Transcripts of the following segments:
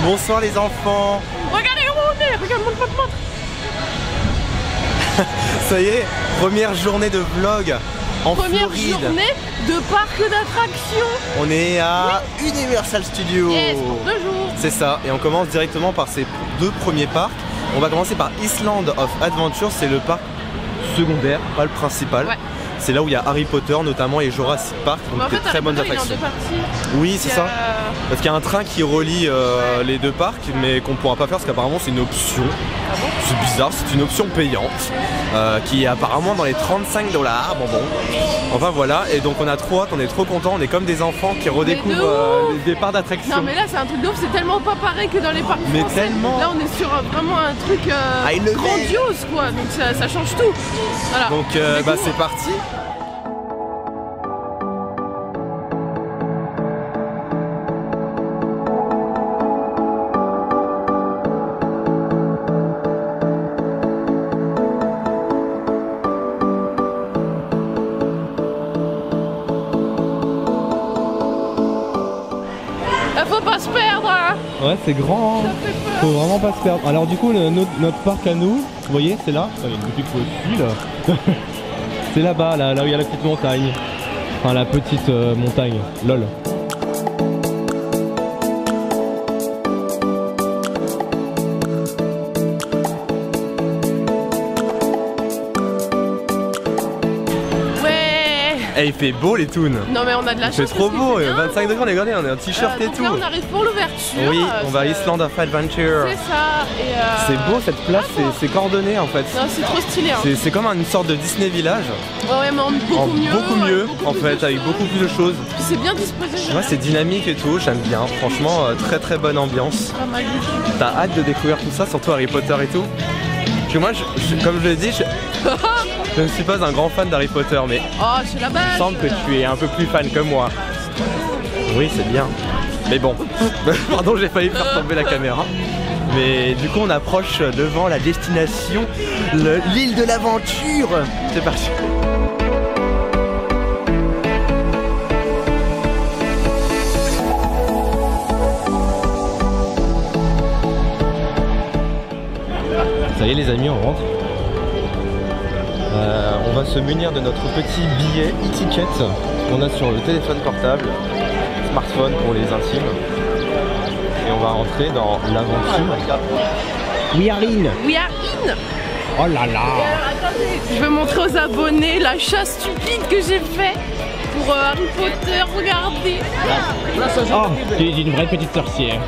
Bonsoir les enfants. Regardez où on est. Regarde, montre. Ça y est, première journée de vlog en Première Floride. journée de parc d'attractions. On est à Universal Studios. Yes, pour 2 jours. C'est ça, et on commence directement par ces 2 premiers parcs. On va commencer par Island of Adventure, c'est le parc secondaire, pas le principal. Ouais. C'est là où il y a Harry Potter notamment et Jurassic Park, donc Mais en des fait, très bonnes Harry Potter, attractions. il est en 2 parties. Oui, c'est ça. Parce qu'il y a un train qui relie Ouais. les 2 parcs, mais qu'on ne pourra pas faire parce qu'apparemment c'est une option. Ah bon? C'est bizarre, c'est une option payante qui est apparemment dans les 35 $. Bon. Enfin voilà, et donc on a trop hâte, on est trop contents, on est comme des enfants qui redécouvrent les parcs d'attractions. Non mais là c'est un truc de ouf, c'est tellement pas pareil que dans les parcs Mais français. tellement. Là on est sur vraiment un truc High level. grandiose quoi, donc ça change tout. Voilà. Donc On découvre. c'est parti. Faut pas se perdre hein. Ouais, c'est grand, hein. Ça fait peur. Faut vraiment pas se perdre. Alors du coup, notre parc à nous, vous voyez, c'est là. Il y a une boutique aussi là. C'est là-bas, là où il y a la petite montagne. Enfin, la petite montagne. Lol. Ouais. Eh, il fait beau les toons. Non mais on a de la chance. C'est trop parce qu'il beau, fait bien 25 degrés, regardez, on est en t-shirt et donc tout. là on arrive pour l'ouverture. Oui, on va à Island of Adventure. C'est ça. Et C'est beau cette place, Ah, c'est coordonné en fait. non, c'est trop stylé. Hein. C'est comme une sorte de Disney Village, Ouais, mais beaucoup mieux. en plus fait, de avec choses. beaucoup plus de choses. Puis c'est bien disposé. j'aime Ouais, bien. c'est dynamique et tout, j'aime bien. Franchement, très bonne ambiance. Pas mal du tout. T'as hâte de découvrir tout ça, surtout Harry Potter et tout. Parce que moi, comme je l'ai dit, je ne suis pas un grand fan d'Harry Potter, mais Oh, c'est la base. il semble que tu es un peu plus fan que moi. Oui, c'est bien. Mais bon, pardon, j'ai failli faire tomber la caméra. Mais du coup, on approche devant la destination, l'île de l'aventure. C'est parti. Ça y est les amis, on rentre. On va se munir de notre petit billet e-ticket qu'on a sur le téléphone portable, smartphone pour les intimes. Et on va rentrer dans l'aventure. We are in. We are in. Oh là là. Alors attendez, je vais montrer aux abonnés la chasse stupide que j'ai fait pour Harry Potter. Regardez. Oh, tu es une vraie petite sorcière.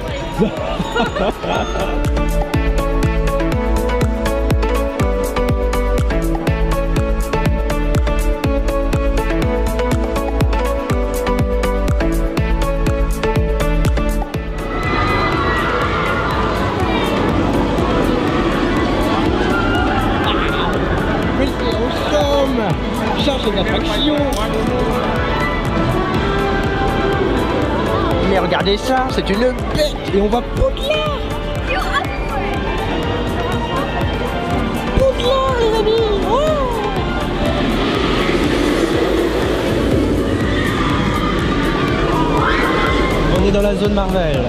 Cherche une attraction. Mais regardez ça, c'est une bête. Et on va Poudlard. Poudlard les amis. Oh. On est dans la zone Marvel.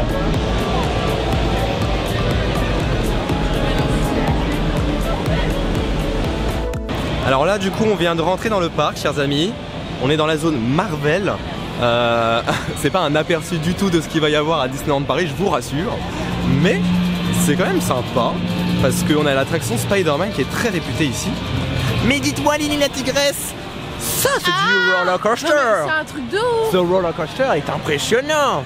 Alors là, du coup, on vient de rentrer dans le parc, chers amis. On est dans la zone Marvel. C'est pas un aperçu du tout de ce qu'il va y avoir à Disneyland Paris, je vous rassure. Mais c'est quand même sympa parce qu'on a l'attraction Spider-Man qui est très réputée ici. Mais dites-moi, Lily la tigresse, ça c'est du roller coaster. C'est un truc de ouf. Ce roller coaster est impressionnant.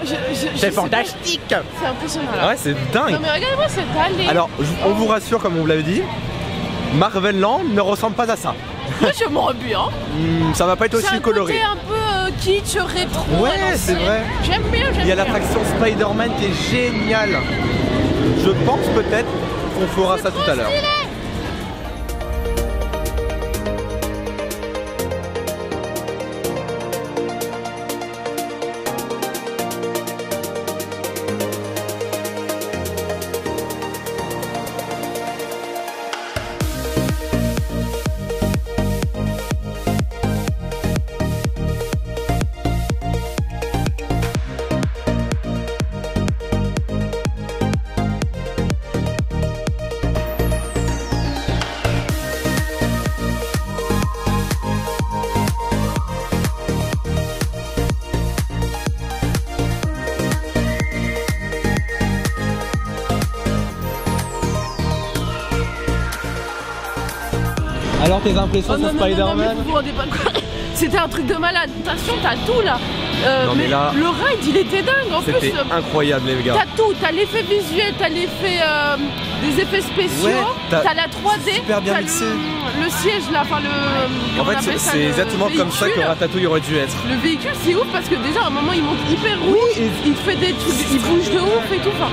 C'est C'est fantastique. C'est impressionnant là. Ouais, c'est dingue. Non mais regardez-moi cette allée. Alors, on vous rassure, comme on vous l'avait dit, Marvel Land ne ressemble pas à ça. Moi j'aimerais bien. Ça va pas être C'est aussi un coloré. côté un peu kitsch, rétro. Ouais, à c'est l'ancienne. vrai. J'aime bien. Il y a l'attraction Spider-Man qui est géniale. Je pense peut-être qu'on fera ça tout à l'heure. Alors tes impressions sur Spider-Man? Vous vous rendez pas compte. C'était un truc de malade. Attention, t'as tout là. Non, mais là, le ride il était dingue en plus. C'était incroyable les gars. T'as tout, t'as l'effet visuel, t'as l'effet des effets spéciaux, Ouais, t'as la 3D, super bien t'as mixé. le siège là, enfin le. En fait c'est exactement comme ça que Ratatouille aurait dû être. Le véhicule c'est ouf parce que déjà à un moment il monte hyper rouge, il fait des trucs, il bouge de ouf et tout. Enfin,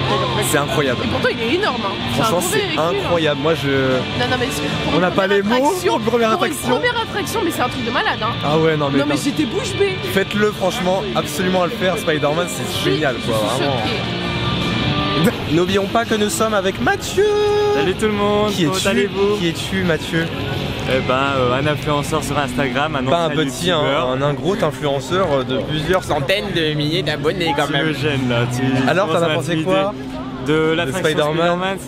C'est incroyable. et pourtant il est énorme. Hein. Franchement un c'est véhicule, incroyable. Moi je... Non, non, mais On n'a pas les mots pour une première pour attraction. Une première attraction, mais c'est un truc de malade. Hein. Ah ouais non mais, Non mais j'étais bouche bée. faites-le franchement, absolument à le faire. Spider-Man c'est génial quoi, Je suis vraiment. choquée. N'oublions pas que nous sommes avec Mathieu. Salut tout le monde, Qui comment es-tu? allez-vous? Qui es-tu Mathieu? Eh ben, un influenceur sur Instagram, un Pas un ancien petit, youtubeur. un gros influenceur de plusieurs centaines de milliers d'abonnés quand Tu même. me gênes là. Alors t'en as commences à pensé m'intimider. quoi? De l'attraction Spider-Man?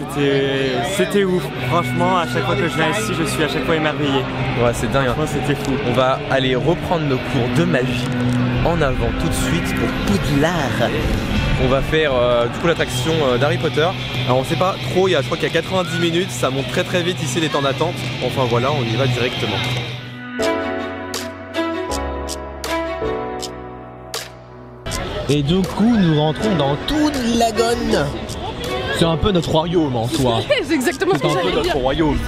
C'était ouf. Franchement, à chaque fois que je viens ici, je suis à chaque fois émerveillé. Ouais c'est dingue. Franchement, c'était fou. On va aller reprendre nos cours de magie en avant tout de suite pour Poudlard. On va faire du coup l'attraction d'Harry Potter. Alors on sait pas trop, je crois qu'il y a 90 minutes, ça monte très très vite ici les temps d'attente. Enfin voilà, on y va directement. Et du coup, nous rentrons dans Toon Lagoon. C'est un peu notre royaume en soi. C'est exactement ce C'est que un peu j'allais notre dire. royaume.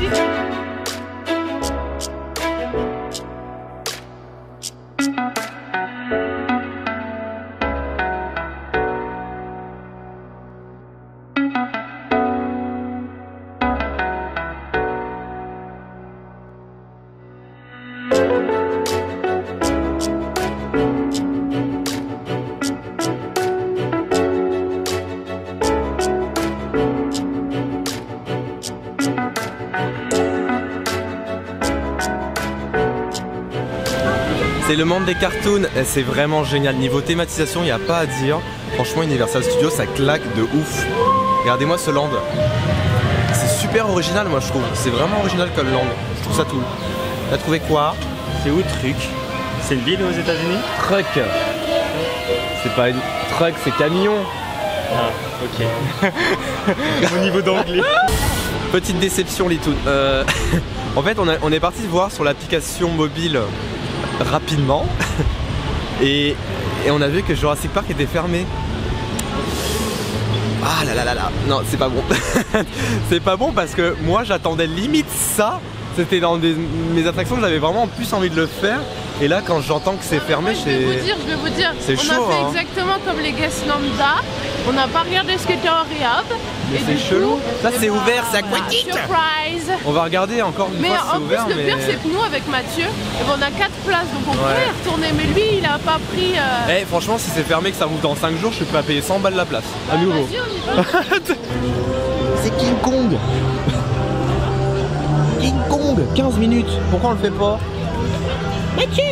C'est le monde des cartoons, et c'est vraiment génial. Niveau thématisation, il n'y a pas à dire. Franchement, Universal Studios, ça claque de ouf. Regardez-moi ce land. C'est super original, moi je trouve. C'est vraiment original comme land. Je trouve ça cool. T'as trouvé quoi? C'est où Truc? C'est une ville aux États-Unis? Truck. C'est pas une truck, c'est camion. Ah, ok. Mon niveau d'anglais. Petite déception, Litoun. En fait, on est parti voir sur l'application mobile rapidement et on a vu que Jurassic Park était fermé. Ah là là là là, non c'est pas bon. C'est pas bon parce que moi j'attendais limite ça. C'était dans mes attractions que j'avais vraiment plus envie de le faire. Et là quand j'entends que c'est fermé, Je vais vous dire, c'est chaud, on a fait hein. exactement comme les guests lambda. On n'a pas regardé ce qui était en réhab. Mais Et c'est du chelou. coup, Ça, eh c'est ben, ouvert, c'est voilà, aquatique. Surprise. On va regarder encore une Mais fois si c'est en plus ouvert. le mais... pire c'est que nous avec Mathieu, eh ben, on a 4 places donc on pourrait y retourner. Mais lui il a pas pris. Eh, franchement si c'est fermé que ça roule dans 5 jours, je suis prêt à payer 100 balles la place. À nouveau. Vas-y, on y va. C'est King Kong. King Kong, 15 minutes. Pourquoi on le fait pas? Mathieu,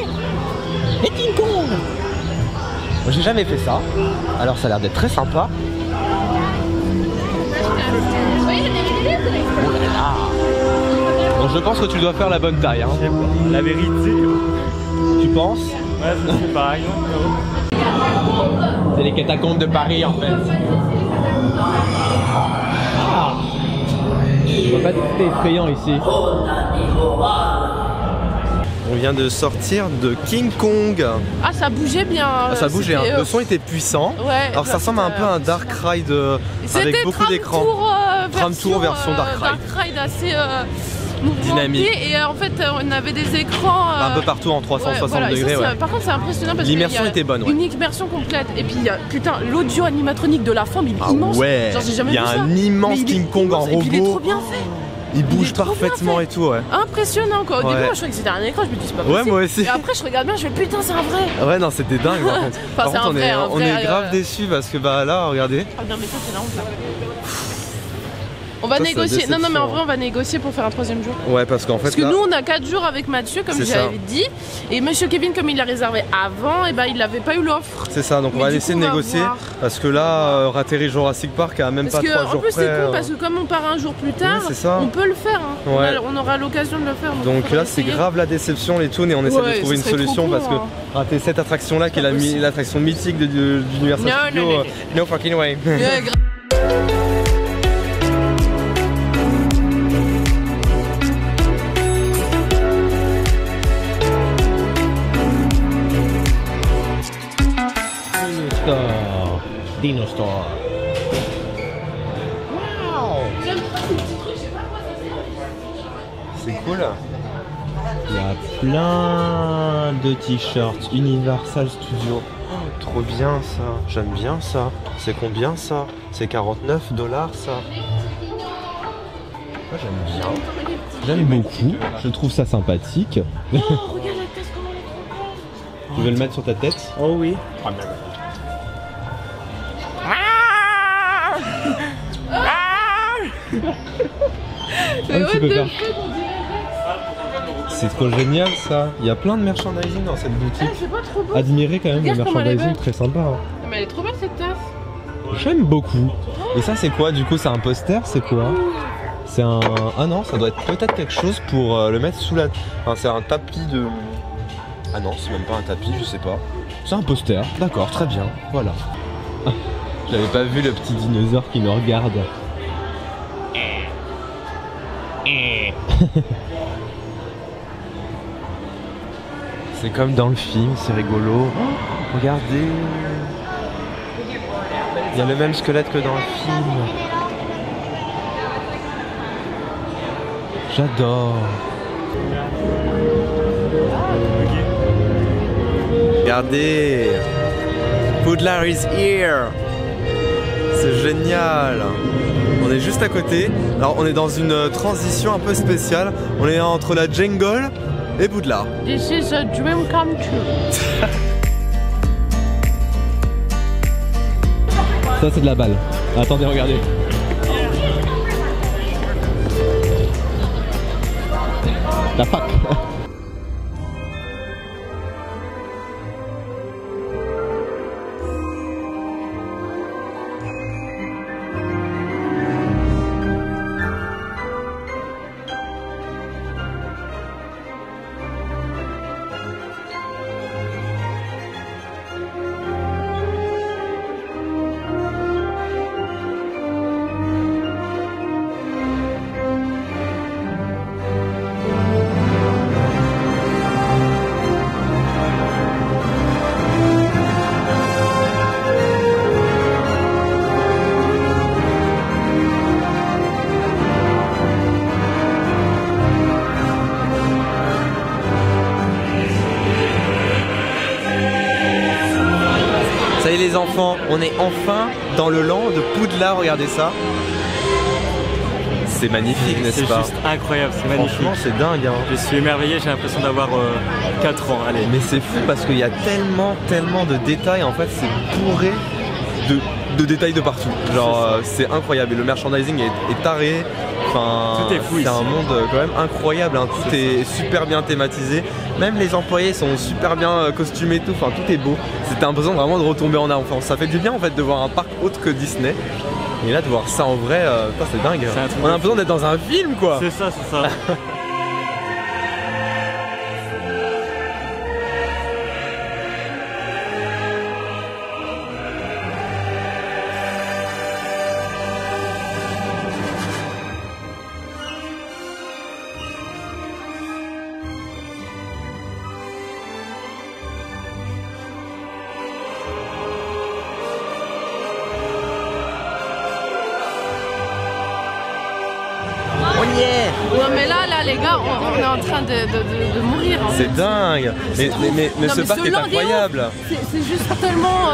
et King Kong. J'ai jamais fait ça. Alors ça a l'air d'être très sympa. Oh là là. Bon, je pense que tu dois faire la bonne taille. Hein. La vérité. Tu penses? Ouais, c'est pareil. C'est les catacombes de Paris en fait. Ah. On va pas être effrayant ici. On vient de sortir de King Kong. Ah ça bougeait bien. Ça bougeait, hein. c'était, Le son était puissant. Ouais, Alors ça ressemble à un peu à un Dark Ride avec c'était beaucoup d'écrans. Tram Tour version Dark Ride. assez mouvementé. Dynamique. Et en fait on avait des écrans Un peu partout en 360 voilà, et degrés. ça, Ouais. par contre c'est impressionnant parce L'immersion qu'il y a était bonne, ouais. Une immersion complète. Et puis il y a putain l'audio animatronique de la fin mais il est Ah immense. ouais. Genre, j'ai jamais Il y a vu ça. un immense Mais il est King Kong en immense. Et puis, il est robot. trop bien fait. Il bouge est trop bien parfaitement fait. et tout, ouais. Impressionnant quoi. Au début Ouais. moi je croyais que c'était un écran, je me dis c'est pas Ouais, possible. moi aussi. Et après je regarde bien, je fais putain c'est un vrai. Ouais, non, c'était dingue par contre. Par c'est contre, un vrai, un on vrai, est grave déçus parce que bah là, regardez. Ah non mais ça c'est la honte là. On va Ça, c'est négocier. la Non mais en déception, vrai on va négocier pour faire un 3e jour. Ouais, parce qu'en fait Parce que là, nous on a 4 jours avec Mathieu comme C'est j'avais ça. dit. Et Monsieur Kevin comme il l'a réservé avant, et ben il n'avait pas eu l'offre. c'est ça. Donc on Mais va du laisser coup, on va négocier voir. parce que là, ratterrir Jurassic Park à même Parce pas 3 que en jours plus près. c'est con parce que comme on part un jour plus tard, c'est ça. on peut le faire. Hein. Ouais. On aura l'occasion de le faire. Donc faudra là, c'est essayer. grave la déception, les toons, et on essaie Ouais, de trouver ce une serait trop solution con, parce que hein. rater cette attraction là qui est pas possible. l'attraction mythique d'Universal Non, Studios, non, non, no fucking way. Ouais, grave. Dinosaur. J'aime pas ces petits trucs, je sais pas quoi ça sert. C'est cool. Il y a plein de t-shirts Universal Studios. Oh, trop bien ça. J'aime bien ça. C'est combien ça? C'est 49 $ ça. Moi j'aime bien. J'aime beaucoup. Je trouve ça sympathique. Oh, regarde la tasse, comment elle est trop belle. Tu veux le mettre sur ta tête? Oh oui. Mais tu peux what faire. the fuck, on dirait Rex. C'est trop génial ça. Il y a plein de merchandising dans cette Ah, boutique. c'est pas trop beau. Admirez quand même le Regarde comment elle est merchandising, belle. très sympa. Hein. Mais elle est trop belle cette tasse. J'aime beaucoup. Et ça c'est quoi du coup? C'est un poster? C'est quoi? C'est un... Ah non, ça doit être peut-être quelque chose pour le mettre sous la... Enfin c'est un tapis de... Ah non, c'est même pas un tapis, je sais pas. C'est un poster, d'accord, très bien, voilà. J'avais pas vu le petit dinosaure qui nous regarde. C'est comme dans le film, c'est rigolo. Oh, regardez. Il y a le même squelette que dans le film. J'adore. Regardez. Poudlard is here. C'est génial. On est juste à côté. Alors on est dans une transition un peu spéciale. On est entre la jungle et Poudlard. This is a dream come true. Ça c'est de la balle. Attendez, regardez. La fac. Ça y est les enfants, on est enfin dans le land de Poudlard, regardez ça. C'est magnifique, n'est-ce C'est pas? juste incroyable, c'est magnifique. Franchement, c'est dingue. Hein. Je suis émerveillé, j'ai l'impression d'avoir 4 ans. Allez. Mais c'est fou parce qu'il y a tellement de détails. En fait, c'est bourré de détails de partout. Genre, c'est incroyable. Et le merchandising est taré. Enfin, Tout est fou c'est ici. un monde quand même incroyable. Hein. Tout est super bien thématisé. Même les employés sont super bien costumés et tout. Enfin, tout est beau. C'était l'impression vraiment de retomber en enfance. Ça fait du bien en fait de voir un parc autre que Disney. Et là, de voir ça en vrai, c'est dingue. C'est un truc On a de l'impression d'être dans un film quoi. C'est ça, c'est ça. On y est. Non mais là les gars, on est en train de mourir. En fait. C'est dingue. Mais Non, ce mais parc ce est land est incroyable. C'est juste tellement...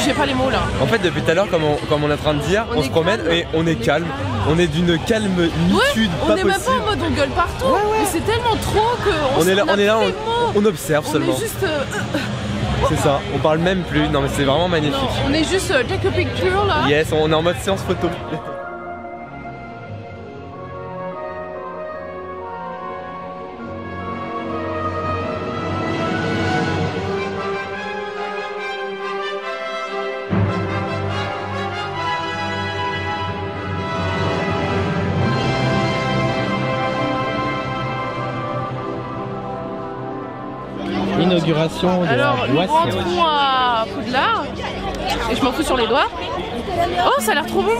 j'ai pas les mots là. En fait, depuis tout à l'heure, comme on est en train de dire, On on est se promène calme. et on est calme. On est d'une calmitude On pas est même pas possible. en mode on gueule partout, mais c'est tellement trop que On est là, a plus les mots. on observe On seulement. est juste... C'est ça, on parle même plus. Non, mais c'est vraiment magnifique. non, on est juste take a picture là. Yes, on est en mode séance photo. Inauguration de Alors la nous voie rentrons à Poudlard et je m'en fous sur les doigts. Oh ça a l'air trop bon.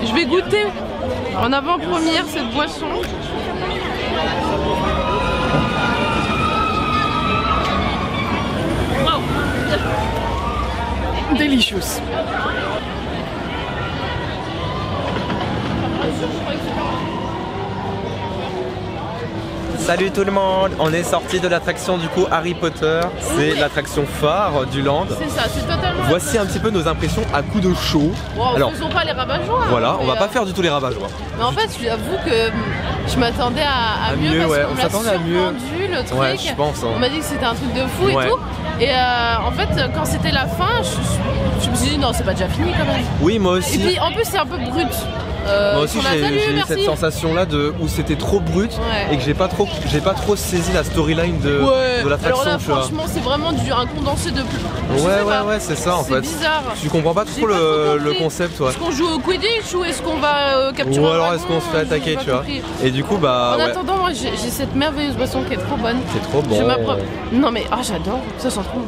Je vais goûter en avant-première cette boisson. Wow. delicious. Salut tout le monde, on est sorti de l'attraction du coup Harry Potter, c'est l'attraction phare du land. C'est ça, c'est totalement. Voici un petit peu nos impressions à coup de chaud. Wow, alors, faisons pas les rabat-joie. Voilà, on va pas faire du tout les rabat-joie. Mais en fait, j'avoue que je m'attendais à mieux parce qu'on s'attendait à mieux. Le truc. Ouais, je pense. Hein. On m'a dit que c'était un truc de fou et tout. Et en fait, quand c'était la fin, je me suis dit non, c'est pas déjà fini quand même. Oui, moi aussi. Et puis en plus, c'est un peu brut. Moi aussi j'ai eu cette sensation là où c'était trop brut et que j'ai pas trop saisi la storyline de l'attraction. Alors là franchement c'est vraiment un condensé de plus. Ouais c'est ça en fait. C'est bizarre. Tu comprends pas trop le concept Est-ce qu'on joue au Quidditch ou est-ce qu'on va capturer ou alors est-ce qu'on se fait attaquer tu vois. Et du coup bah. En attendant moi j'ai cette merveilleuse boisson qui est trop bonne. C'est trop bon. Non mais j'adore, ça sent trop bon.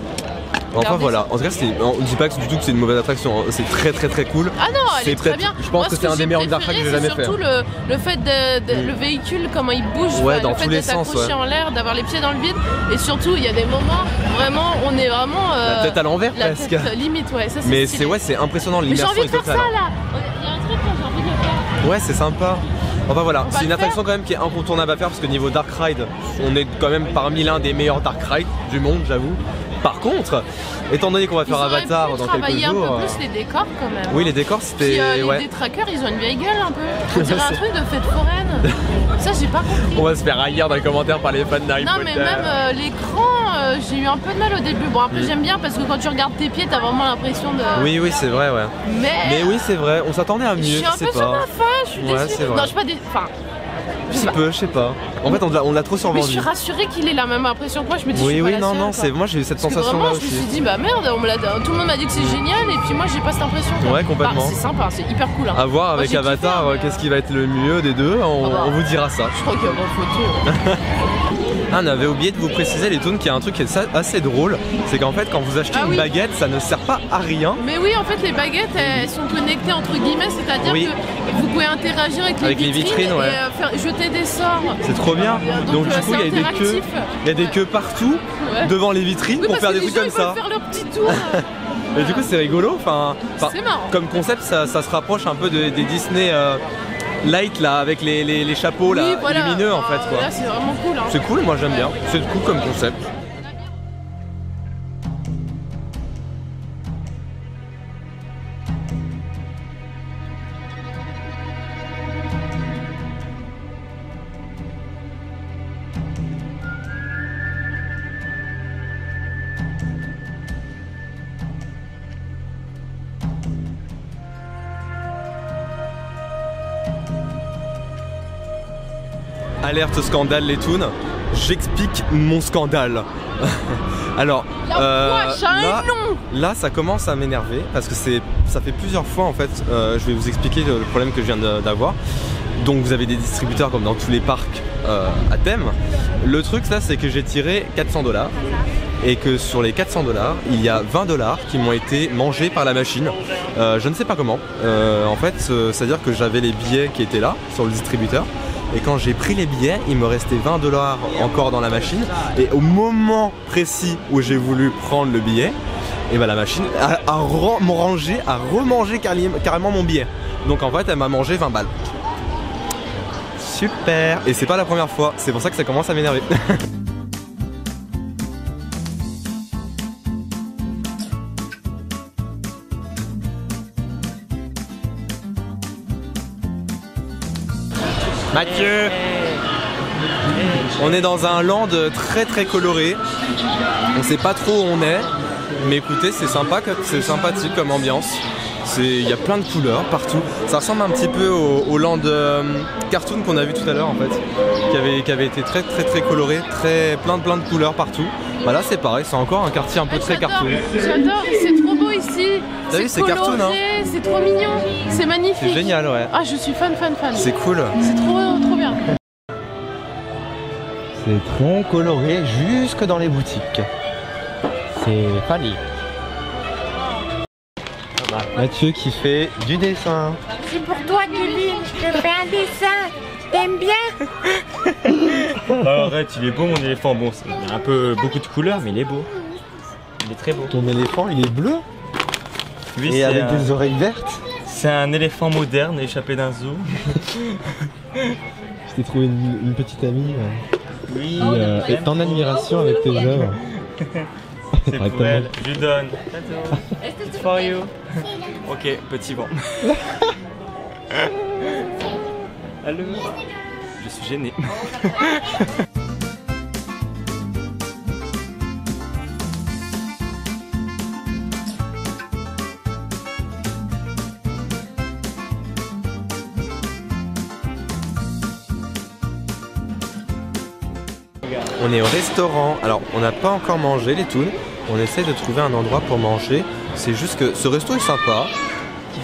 Enfin voilà, en tout cas on dit pas du tout que c'est une mauvaise attraction, c'est très cool. Ah non, elle est très bien. Je pense que c'est un des meilleurs dark rides que j'ai jamais fait. C'est surtout le fait le véhicule, comment il bouge, dans tous les sens, accroché en l'air, d'avoir les pieds dans le vide. Et surtout il y a des moments vraiment, on est vraiment la tête à l'envers presque. La tête limite ça c'est. Mais c'est impressionnant l'immersion. Mais j'ai envie de faire ça là. Il y a un truc que j'ai envie de faire. Ouais c'est sympa. Enfin voilà, c'est une attraction quand même qui est incontournable à faire parce que niveau dark ride, on est quand même parmi l'un des meilleurs dark rides du monde, j'avoue. Par contre, étant donné qu'on va faire Avatar dans quelques jours. Un peu plus les décors quand même. Oui, les décors c'était. Les détraqueurs, ils ont une vieille gueule un peu. On dirait un truc de fête foraine. Ça, j'ai pas compris. On va se faire haïr dans les commentaires par les fans d'Harry Potter. Non, mais même l'écran, j'ai eu un peu de mal au début. Bon, après, j'aime bien parce que quand tu regardes tes pieds, t'as vraiment l'impression de. Oui, c'est vrai, ouais. Mais oui, c'est vrai, on s'attendait à mieux. Je suis un peu sur ma fin, je suis déçue. C'est vrai. Non, je suis pas déçue. Enfin. Je sais pas. En fait, on l'a trop survendu. Mais je suis rassurée qu'il ait la même impression que moi. Je me dis, moi j'ai eu cette sensation là aussi. Je me suis dit, bah merde, tout le monde m'a dit que c'est génial et puis moi j'ai pas cette impression. Ouais, complètement. C'est sympa, c'est hyper cool. À voir avec Avatar, qu'est-ce qui va être le mieux des deux, on vous dira ça. Je crois qu'il y a pas photo. On avait oublié de vous préciser les toons qu'il y a un truc qui est assez drôle, c'est qu'en fait quand vous achetez une baguette, ça ne sert pas à rien. Mais oui, en fait les baguettes elles sont connectées entre guillemets, c'est-à-dire que vous pouvez interagir avec les vitrines et jeter des sorts. C'est trop bien. Donc du coup il y a des queues partout devant les vitrines pour faire des trucs comme ça. Faire leur petit tour. Et du coup c'est rigolo, c'est marrant. Comme concept ça se rapproche un peu des Disney light là avec les chapeaux là lumineux en fait quoi. Là c'est vraiment cool. C'est cool, moi j'aime bien. C'est cool comme concept. Alerte scandale les toons, j'explique mon scandale. Alors là ça commence à m'énerver parce que ça fait plusieurs fois en fait, je vais vous expliquer le problème que je viens d'avoir. Donc vous avez des distributeurs comme dans tous les parcs à thème. Le truc là c'est que j'ai tiré 400 $ et que sur les 400 $, il y a 20 $ qui m'ont été mangés par la machine. Je ne sais pas comment. En fait, c'est-à-dire que j'avais les billets qui étaient là sur le distributeur. Et quand j'ai pris les billets, il me restait 20 $ encore dans la machine. Et au moment précis où j'ai voulu prendre le billet, et ben la machine a remangé carrément mon billet. Donc en fait, elle m'a mangé 20 balles. Super. Et c'est pas la première fois, c'est pour ça que ça commence à m'énerver. Mathieu, on est dans un land très coloré. On sait pas trop où on est, mais écoutez, c'est sympa, c'est sympathique comme ambiance. Il y a plein de couleurs partout. Ça ressemble un petit peu au land cartoon qu'on a vu tout à l'heure en fait, qui avait été très coloré, plein de couleurs partout. Bah là c'est pareil, c'est encore un quartier un peu très cartoon. J'adore, c'est trop beau ici. T'as vu, c'est cartoon hein. C'est trop mignon, c'est magnifique. C'est génial ouais. Ah je suis fan. C'est cool. C'est trop bien. C'est très coloré jusque dans les boutiques. C'est Fali. Mathieu qui fait du dessin. C'est pour toi Kevin, je fais un dessin. T'aimes bien? Arrête, il est beau mon éléphant. Bon, il y a beaucoup de couleurs, mais il est beau. Il est très beau. Ton éléphant, il est bleu? Oui, Et c'est avec des oreilles vertes. C'est un éléphant moderne échappé d'un zoo. Je t'ai trouvé une petite amie Oui, qui est en admiration avec tes œuvres. c'est pour elle. Je lui donne. It's for you. Ok, petit vent. Allô. Je suis gêné. On est au restaurant, alors on n'a pas encore mangé les toons, on essaie de trouver un endroit pour manger, c'est juste que ce resto est sympa.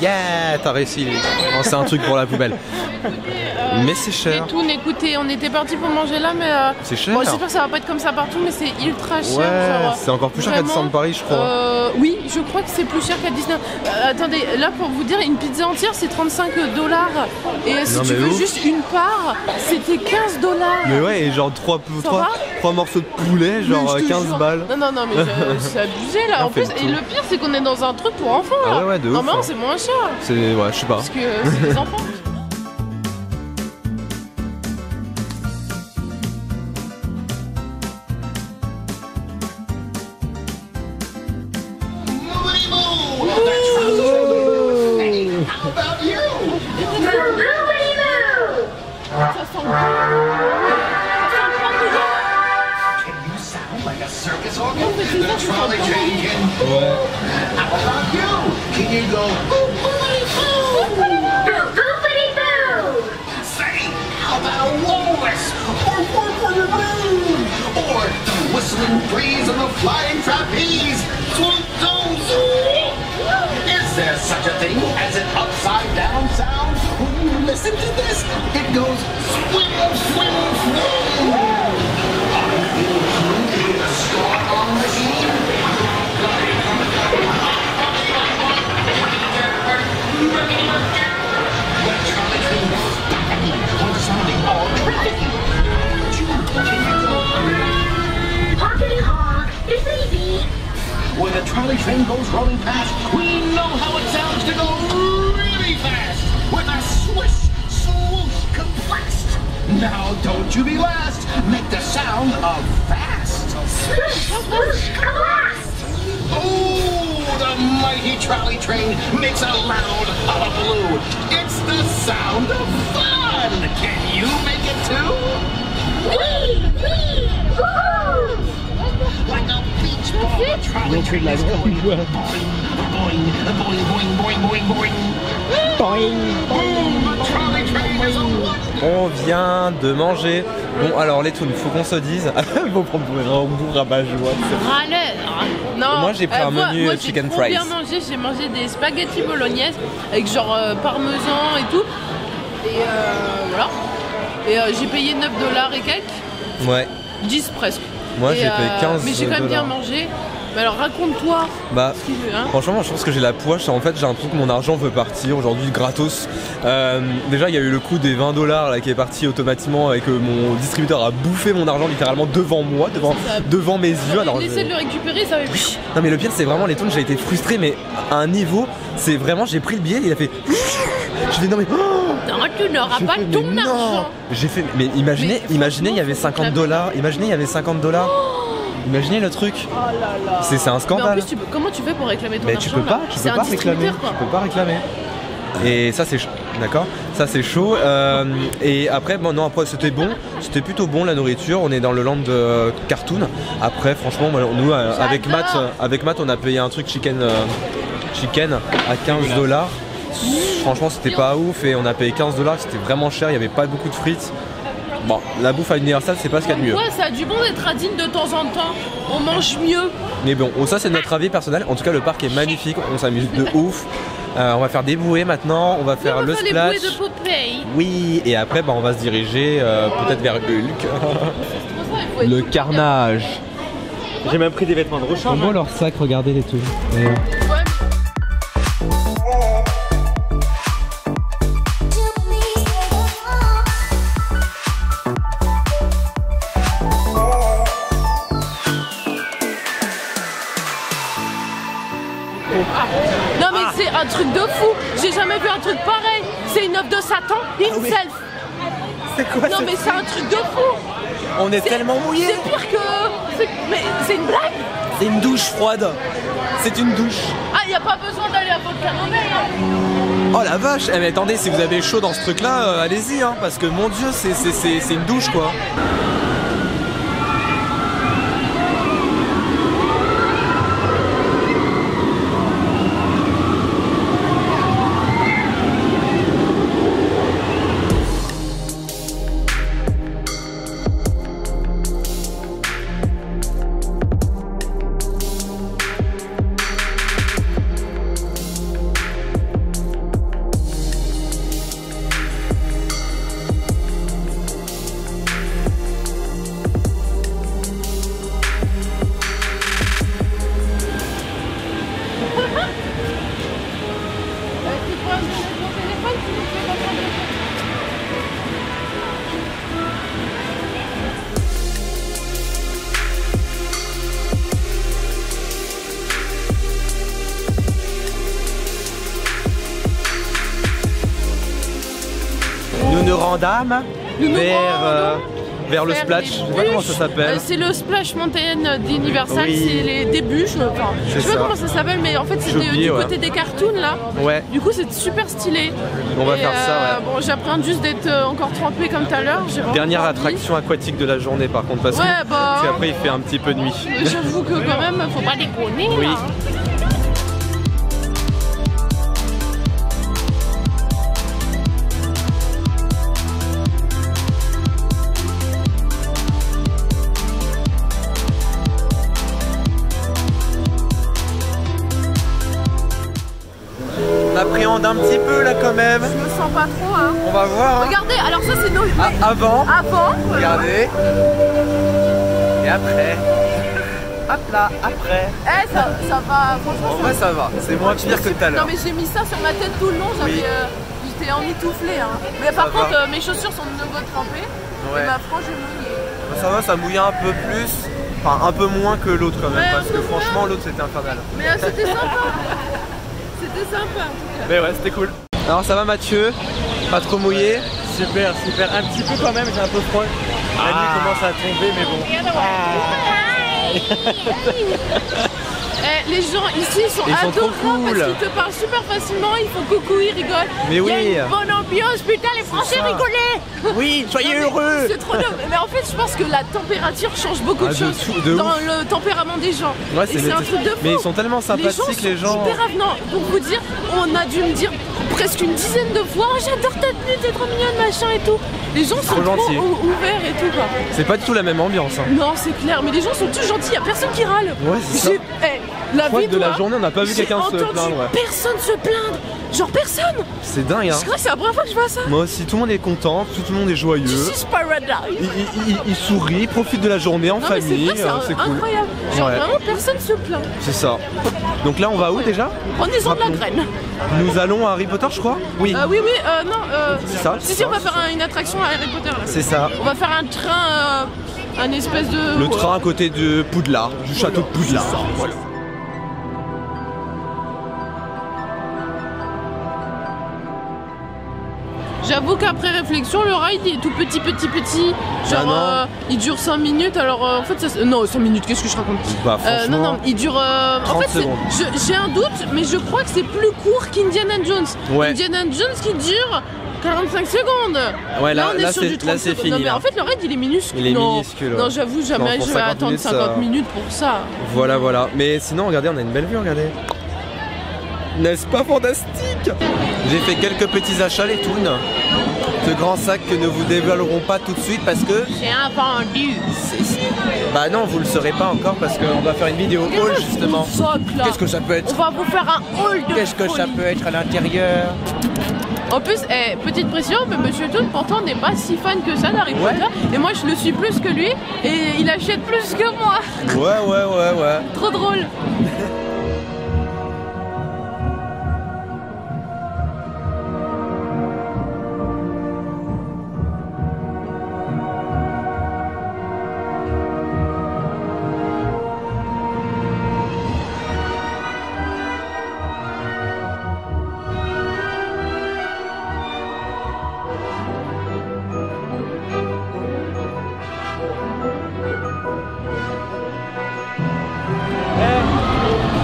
Yeah, t'as réussi. Oh, c'est un truc pour la poubelle. Mais c'est cher. Les toons, écoutez, on était parti pour manger là, mais C'est cher. bon, j'espère que ça va pas être comme ça partout, mais c'est ultra cher. Ouais, genre, c'est encore plus cher qu'à vraiment, Disneyland Paris, je crois. Oui, je crois que c'est plus cher qu'à Disney. Attendez, là pour vous dire, une pizza entière c'est 35 $. Et si Non, tu mais veux ouf. juste une part, c'était 15 $. Mais ouais, et genre 3 morceaux de poulet, Mais genre je te 15 jure. balles. Non, mais c'est abusé là. On En fait plus, le et tour. le pire c'est qu'on est dans un truc pour enfants là. Ah ouais, de ouf, Normalement hein. c'est moins cher. C'est, ouais, je sais pas. Parce que c'est des enfants. Ça sent Circus organ? The trolley train can. How about you? Can you go boopity-boo? Say, how about Lois? Or the whistling breeze and the flying trapeze? Is there such a thing as an upside down sound? When you listen to this, it goes swing, swing, swing. Strong machine. When the trolley train goes rolling past, we know how it sounds to go really fast. With a swish, swoosh, complexed. Now don't you be last. Make the sound of fast. Swish, swoosh, blast. Oh, the mighty trolley train makes a loud hullabaloo. It's the sound of fun. Can you make it too? Wee, wee, woohoo! Like a beach ball, the trolley train is going boing, boing, boing, boing, boing, boing, boing. Boom, the trolley train is a wonderful. On vient de manger. Bon, alors les toons, il faut qu'on se dise. Bon, pour un rabat-joie. râleur. Non. Moi, j'ai pris un menu moi, chicken j'ai trop fries. bien mangé. J'ai mangé des spaghettis bolognaise avec genre parmesan et tout. Et voilà. Et j'ai payé 9 $ et quelques. Ouais. 10 presque. Moi, Et, j'ai payé 15 mais j'ai quand même bien $. mangé. Mais alors raconte-toi. Bah, ce qu'il veut, hein. franchement, moi, je pense que j'ai la poche. En fait, j'ai un truc, mon argent veut partir aujourd'hui gratos. Déjà, il y a eu le coup des 20 $ là, qui est parti automatiquement et que mon distributeur a bouffé mon argent littéralement devant moi, devant mes yeux. Alors, Il essaie de le récupérer, ça va. non, mais le pire, c'est vraiment les toons, j'ai été frustré, mais à un niveau, c'est vraiment, j'ai pris le billet, il a fait. Je fais non, mais. Non, tu n'auras J'ai pas fait, ton mais non. argent. J'ai fait, mais imaginez, Mais imaginez, il y avait franchement, 50 $. Imaginez, il y avait 50 $. Imaginez le truc. Oh là là. C'est un Mais en scandale. plus, comment tu fais pour réclamer ton Mais argent tu peux pas, là tu C'est peux un pas réclamer. distributeur, quoi. Tu peux pas réclamer. Et ça c'est chaud, d'accord. Ça c'est chaud. Et après, bon, non, après c'était bon, c'était plutôt bon la nourriture. On est dans le land de Cartoon. Après, franchement, moi, nous avec Matt, on a payé un truc chicken à 15 $. Franchement, c'était pas ouf et on a payé 15 $. C'était vraiment cher. Il y avait pas beaucoup de frites. Bon, la bouffe à Universal, c'est pas ce qu'il y a de mieux. Ouais, ça a du bon d'être à Digne de temps en temps. On mange mieux. Mais bon, ça c'est notre avis personnel. En tout cas, le parc est magnifique. On s'amuse de ouf. On va faire des bouées maintenant. On va faire le les splash. bouées de Popeye. Oui, et après, bah, on va se diriger peut-être vers Hulk. Le carnage. J'ai même pris des vêtements de rechange. On voit leur sac, regardez les toons. Non mais c'est un truc de fou. J'ai jamais vu un truc pareil. C'est une œuvre de Satan himself. C'est quoi Non mais c'est un truc de fou. On est tellement mouillé. C'est pire que... Mais c'est une blague. C'est une douche froide. C'est une douche. Ah, y a pas besoin d'aller à votre camembert. Hein. Oh la vache. Eh mais attendez, si vous avez chaud dans ce truc là, allez-y hein, parce que mon dieu, c'est une douche quoi. Nous nous rendâmes vers le splash, je sais pas comment ça s'appelle. C'est le Splash Mountain d'Universal, Oui. c'est les débuts, je sais pas comment ça s'appelle, mais en fait c'était du côté des cartoons là. Ouais. Du coup c'est super stylé. On va faire ça, ouais. Bon, j'appréhende juste d'être encore trempée comme tout à l'heure. Dernière attraction aquatique de la journée par contre, parce qu'après il fait un petit peu nuit. J'avoue que quand même, faut pas déconner. Oui. Là. On appréhende un petit peu là quand même. Je me sens pas trop, hein. On va voir. Hein. Regardez, alors ça c'est nos... Avant. Avant. Regardez. Et après. Hop là, après. Eh, ça va, franchement. En vrai ça va, c'est moins pire que tout à l'heure. Non mais j'ai mis ça sur ma tête tout le long, j'étais emmitouflée. Hein. Mais par contre, mes chaussures sont de nouveau trempées. Ouais. Et ma frange est mouillée. Ça va, ça mouillait un peu plus. Enfin, un peu moins que l'autre quand même, Ouais, parce que franchement l'autre c'était infernal. Mais c'était sympa. C'était sympa. Mais ouais, c'était cool. Alors ça va Mathieu? Pas trop mouillé? Super, super. Un petit peu quand même, j'ai un peu froid. La nuit commence à tomber, mais bon. Les gens ici ils sont trop adorables cool. parce qu'ils te parlent super facilement, ils font coucou, ils rigolent. Mais oui. Il y a une bonne ambiance, putain les Français ça. rigolaient. Oui, soyez Non, mais heureux. C'est trop bien. Mais en fait je pense que la température change beaucoup de Ah, de choses tout, de dans ouf. le tempérament des gens. Ouais, Et c'est un truc de fou. Mais ils sont tellement sympathiques les gens. Hyper avenants. Pour vous dire, on a dû me dire presque une dizaine de fois oh, j'adore ta tenue, t'es trop mignonne, machin et tout. Les gens sont trop gentils. ouverts et tout quoi. C'est pas du tout la même ambiance. Hein. Non, c'est clair, mais les gens sont tous gentils, y a personne qui râle. Ouais, c'est ça. La Froide vie de la journée, on n'a pas vu quelqu'un se J'ai entendu plaindre. Ouais. personne se plaindre. Genre personne. C'est dingue hein. Je crois que c'est la première fois que je vois ça. Moi aussi, tout le monde est content, tout le monde est joyeux. This is paradise. Il sourit, profite de la journée en Non, mais famille, c'est vrai, c'est cool. incroyable. Genre Ouais. vraiment personne se plaint. C'est ça. Donc là, on va où déjà? Prenez-en de la Rappelons. graine. Nous allons à Harry Potter, je crois. Oui. Oui, non. C'est ça, Si, c'est si, ça. on va faire une attraction à Harry Potter là. C'est ça. On va faire un train, un espèce de. Le train à côté de Poudlard, du château de Poudlard. Voilà. J'avoue qu'après réflexion, le ride il est tout petit. Genre, non. il dure 5 minutes. Alors en fait, non, 5 minutes, qu'est-ce que je raconte? Bah franchement. Non, il dure. En 30 fait, secondes. j'ai un doute, mais je crois que c'est plus court qu'Indiana Jones. Ouais. Indiana Jones qui dure 45 secondes. Ouais, là, on est là, sur c'est- du 30 là, c'est secondes. fini, Non, mais là. en fait, le ride il est minuscule. Il est non. minuscule, ouais. Non, j'avoue, jamais Non, pour je vais 50 attendre minutes, 50 ça- minutes pour ça. Voilà, voilà. Mais sinon, regardez, on a une belle vue, regardez. N'est-ce pas fantastique? J'ai fait quelques petits achats, les toons. Ce grand sac que nous vous dévoilerons pas tout de suite parce que... C'est un vendu. Bah non, vous le saurez pas encore parce qu'on doit faire une vidéo haul justement. Qu'est-ce que ça peut On être? va vous faire un haul de Qu'est-ce que ça folie. peut être à l'intérieur? En plus, petite pression, mais Monsieur Toon pourtant n'est pas si fan que ça d'Harry Ouais. Potter. Et moi je le suis plus que lui et il achète plus que moi. Ouais. Trop drôle.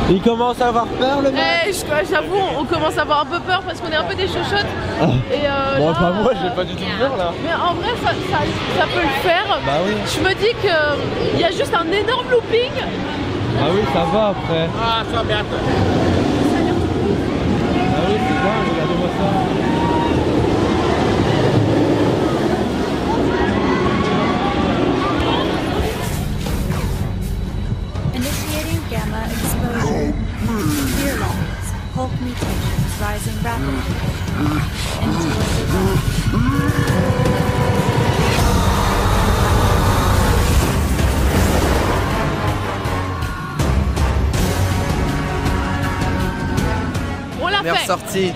Il commence à avoir peur le mec. J'avoue, on commence à avoir un peu peur parce qu'on est un peu des chochottes. Et Bon, là, pas moi, j'ai pas du tout peur là. mais en vrai, ça peut le faire. Bah oui. Je me dis qu'il y a juste un énorme looping. Ah oui, ça va après. Ah, ça bien. Ah oui, c'est dingue, regardez-moi ça. Initiating gamma exposure. Fear levels. Hulk mutations rising rapidly. Enjoy the ride. On l'a On est fait. ressorti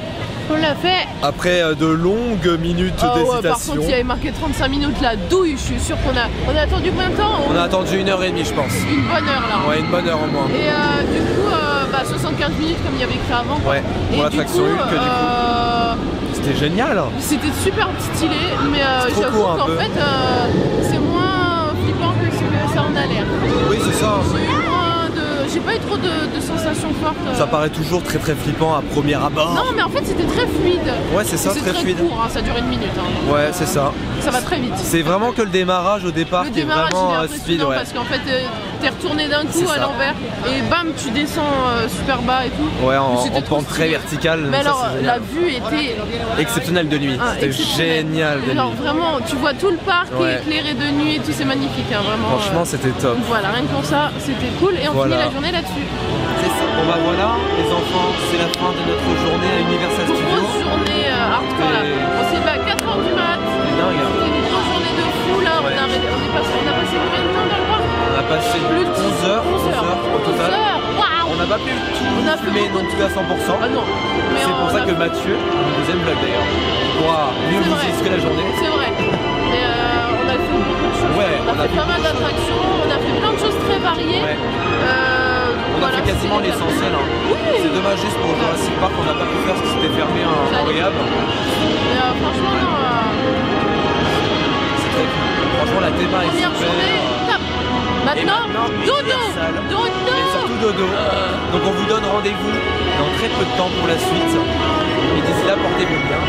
On l'a fait. après de longues minutes Ah ouais, par d'hésitation. contre, il y avait marqué 35 minutes la douille. Je suis sûre qu'on a attendu combien de temps? On a attendu 1h30 je pense. Une bonne heure là. Ouais, une bonne heure au moins. Et du coup, 75 minutes comme il y avait écrit avant. Ouais, Et pour du l'attraction coup, Hulk, du coup. C'était génial. C'était super stylé, mais C'est trop j'avoue court, un qu'en peu. fait, c'est moins flippant que ce que ça en a l'air. Oui, c'est ça. J'ai pas eu trop de sensations fortes. Ça paraît toujours très très flippant à premier abord. Non, mais en fait, c'était très fluide. Ouais, c'est ça, C'est très fluide. court, hein, ça dure 1 minute. Hein. Ouais, c'est ça. Ça va très vite. C'est vraiment que le démarrage au départ Le qui est démarrage, vraiment il est speed, impressionnant ouais. parce qu'en fait, t'es retourné d'un coup C'est à ça. l'envers et bam, tu descends super bas et tout. Ouais, C'était en trop pente très stylé. verticale. Mais donc ça, alors, c'est la génial. vue était Exceptionnelle de nuit. C'était exceptionnelle. génial de Genre nuit. vraiment, tu vois tout le parc qui Ouais. est éclairé de nuit et tout, c'est magnifique, hein, vraiment. Franchement, c'était top. Donc voilà, rien que pour ça, c'était cool et on Voilà. finit la journée là-dessus. C'est ça. Bon bah voilà, les enfants, c'est la fin de notre journée à Universal Studios. Grosse journée hardcore là. Et- On s'est levé à 4h du mat. C'est dingue. hein. C'était une grosse journée de fou là. Ouais. On a passé combien de temps dans le parc? On a passé Plus de 11 heures au total. 11 heures. Waouh. On n'a pas pu tout On a fait filmer beaucoup non plus à 100%. Ah non. Mais C'est pour on ça a que fait- Mathieu, le deuxième vlog d'ailleurs, pourra mieux C'est vous vrai. illustrer la journée. C'est vrai. Mais on a fait beaucoup de choses. Ouais, on a fait pas mal d'attractions. On a fait plein de choses très variées. Ouais. On Voilà, a fait quasiment c'est- l'essentiel. Hein. Oui. C'est dommage juste pour Jurassic Park, on n'a pas pu faire ce qui s'était fermé en rehab. Mais franchement, non. C'est très cool. Franchement, la théma est Première super. journée, top. Maintenant, dodo. Universal. Dodo. Et surtout dodo. Donc on vous donne rendez-vous dans très peu de temps pour la suite. Et d'ici là, portez-vous bien.